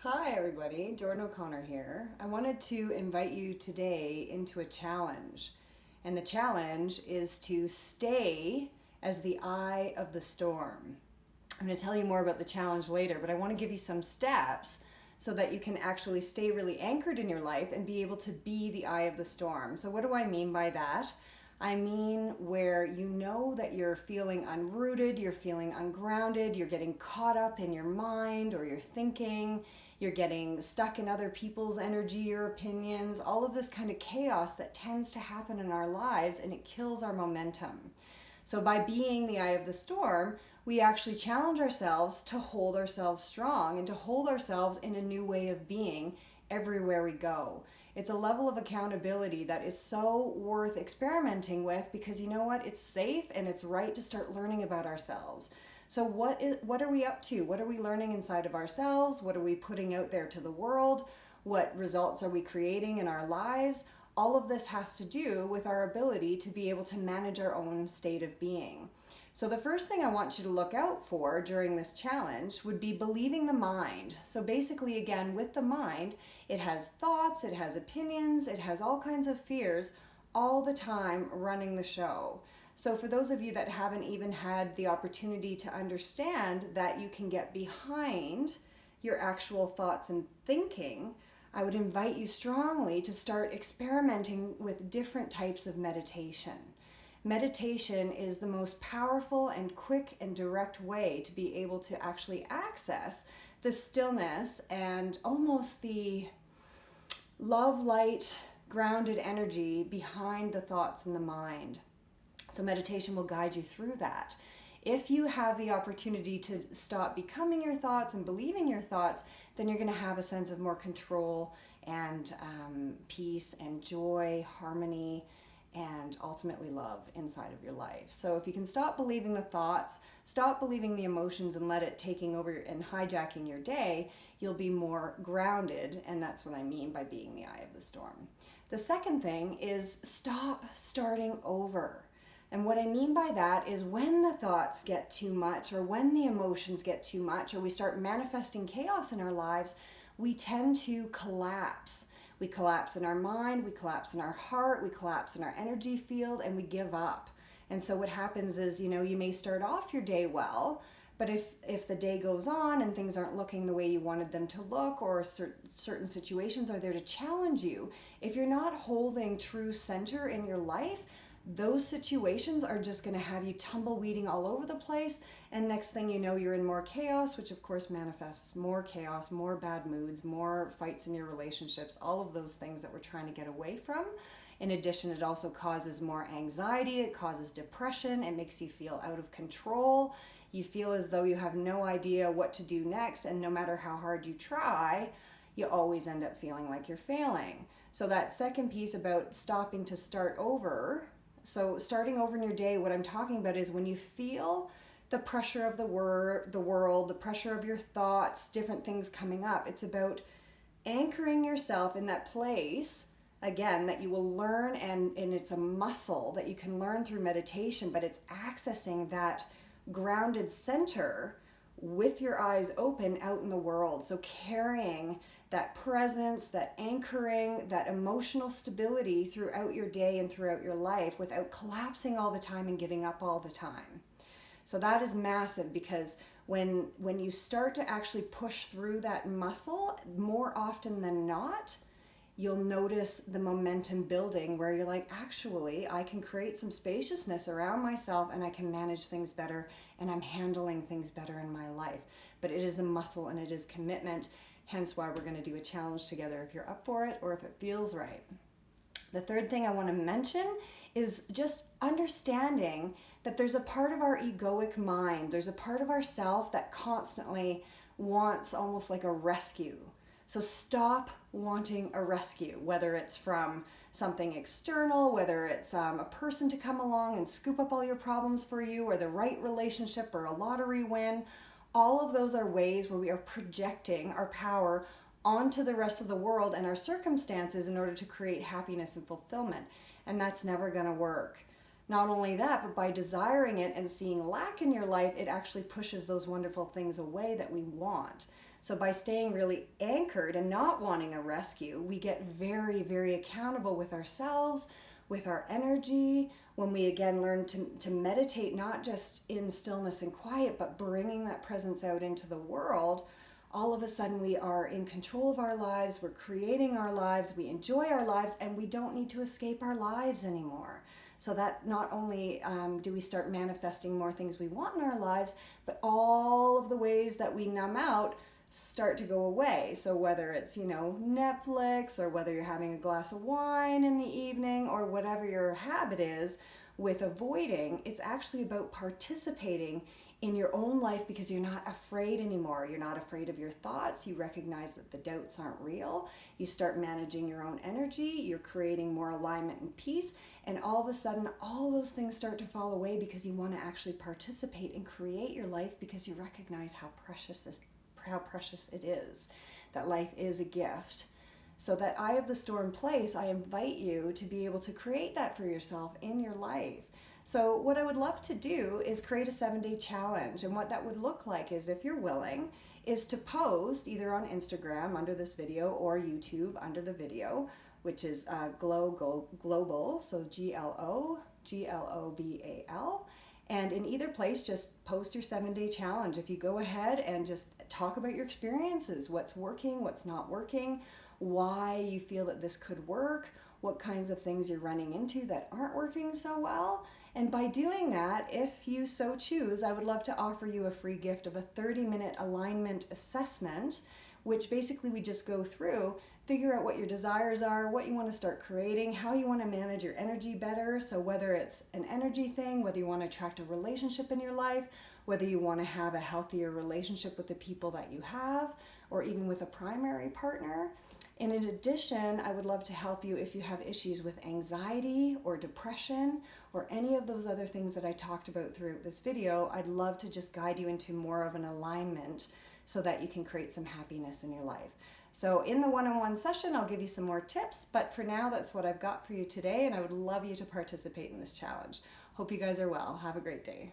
Hi everybody, Jordan O'Connor here. I wanted to invite you today into a challenge. And the challenge is to stay as the eye of the storm. I'm going to tell you more about the challenge later, but I want to give you some steps so that you can actually stay really anchored in your life and be able to be the eye of the storm. So what do I mean by that? I mean where you know that you're feeling unrooted, you're feeling ungrounded, you're getting caught up in your mind or your thinking, you're getting stuck in other people's energy or opinions, all of this kind of chaos that tends to happen in our lives, and it kills our momentum. So by being the eye of the storm, we actually challenge ourselves to hold ourselves strong and to hold ourselves in a new way of being everywhere we go. It's a level of accountability that is so worth experimenting with, because you know what? It's safe and it's right to start learning about ourselves. So what are we up to? What are we learning inside of ourselves? What are we putting out there to the world? What results are we creating in our lives? All of this has to do with our ability to be able to manage our own state of being. So the first thing I want you to look out for during this challenge would be believing the mind. So basically, again, with the mind, it has thoughts, it has opinions, it has all kinds of fears all the time running the show. So for those of you that haven't even had the opportunity to understand that you can get behind your actual thoughts and thinking, I would invite you strongly to start experimenting with different types of meditation. Meditation is the most powerful and quick and direct way to be able to actually access the stillness and almost the love, light, grounded energy behind the thoughts in the mind. So meditation will guide you through that. If you have the opportunity to stop becoming your thoughts and believing your thoughts, then you're going to have a sense of more control and peace and joy, harmony, and ultimately love inside of your life. So if you can stop believing the thoughts, stop believing the emotions, and let it taking over and hijacking your day, you'll be more grounded, and that's what I mean by being the eye of the storm. The second thing is stop starting over. And what I mean by that is when the thoughts get too much, or when the emotions get too much, or we start manifesting chaos in our lives, we tend to collapse. We collapse in our mind, we collapse in our heart, we collapse in our energy field, and we give up. And so what happens is, you may start off your day well, but if the day goes on and things aren't looking the way you wanted them to look, or certain situations are there to challenge you, if you're not holding true center in your life, those situations are just going to have you tumbleweeding all over the place, and next thing you know, you're in more chaos, which of course manifests more chaos, more bad moods, more fights in your relationships, all of those things that we're trying to get away from. In addition, it also causes more anxiety, it causes depression, it makes you feel out of control. You feel as though you have no idea what to do next, and no matter how hard you try, you always end up feeling like you're failing. So that second piece about stopping to start over, so starting over in your day, what I'm talking about is when you feel the pressure of the world, the pressure of your thoughts, different things coming up, it's about anchoring yourself in that place, again, that you will learn, and it's a muscle that you can learn through meditation, but it's accessing that grounded center with your eyes open out in the world. So carrying that presence, that anchoring, that emotional stability throughout your day and throughout your life without collapsing all the time and giving up all the time. So that is massive, because when you start to actually push through that muscle, more often than not, you'll notice the momentum building where you're like, actually, I can create some spaciousness around myself and I can manage things better and I'm handling things better in my life. But it is a muscle and it is commitment, hence why we're going to do a challenge together if you're up for it or if it feels right. The third thing I want to mention is just understanding that there's a part of our egoic mind, there's a part of ourself that constantly wants almost like a rescue. So stop wanting a rescue, whether it's from something external, whether it's a person to come along and scoop up all your problems for you, or the right relationship, or a lottery win. All of those are ways where we are projecting our power onto the rest of the world and our circumstances in order to create happiness and fulfillment. And that's never going to work. Not only that, but by desiring it and seeing lack in your life, it actually pushes those wonderful things away that we want. So by staying really anchored and not wanting a rescue, we get very, very accountable with ourselves, with our energy. When we again learn to meditate, not just in stillness and quiet, but bringing that presence out into the world, all of a sudden we are in control of our lives, we're creating our lives, we enjoy our lives, and we don't need to escape our lives anymore. So that not only do we start manifesting more things we want in our lives, but all of the ways that we numb out start to go away. So whether it's, Netflix, or whether you're having a glass of wine in the evening, or whatever your habit is with avoiding, it's actually about participating in your own life because you're not afraid anymore. You're not afraid of your thoughts. You recognize that the doubts aren't real. You start managing your own energy. You're creating more alignment and peace. And all of a sudden, all those things start to fall away because you want to actually participate and create your life because you recognize how precious it is, that life is a gift. So that eye of the storm place, I invite you to be able to create that for yourself in your life. So what I would love to do is create a 7-day challenge. And what that would look like is, if you're willing, is to post either on Instagram under this video or YouTube under the video, which is GloGlobal, so GloGlobal. And in either place, just post your 7-day challenge. If you go ahead and just talk about your experiences, what's working, what's not working, why you feel that this could work, what kinds of things you're running into that aren't working so well. And by doing that, if you so choose, I would love to offer you a free gift of a 30-minute alignment assessment, which basically we just go through, figure out what your desires are, what you want to start creating, how you want to manage your energy better. So whether it's an energy thing, whether you want to attract a relationship in your life, whether you want to have a healthier relationship with the people that you have, or even with a primary partner. And in addition, I would love to help you if you have issues with anxiety or depression or any of those other things that I talked about throughout this video. I'd love to just guide you into more of an alignment so that you can create some happiness in your life. So in the one-on-one session, I'll give you some more tips, but for now, that's what I've got for you today, and I would love you to participate in this challenge. Hope you guys are well. Have a great day.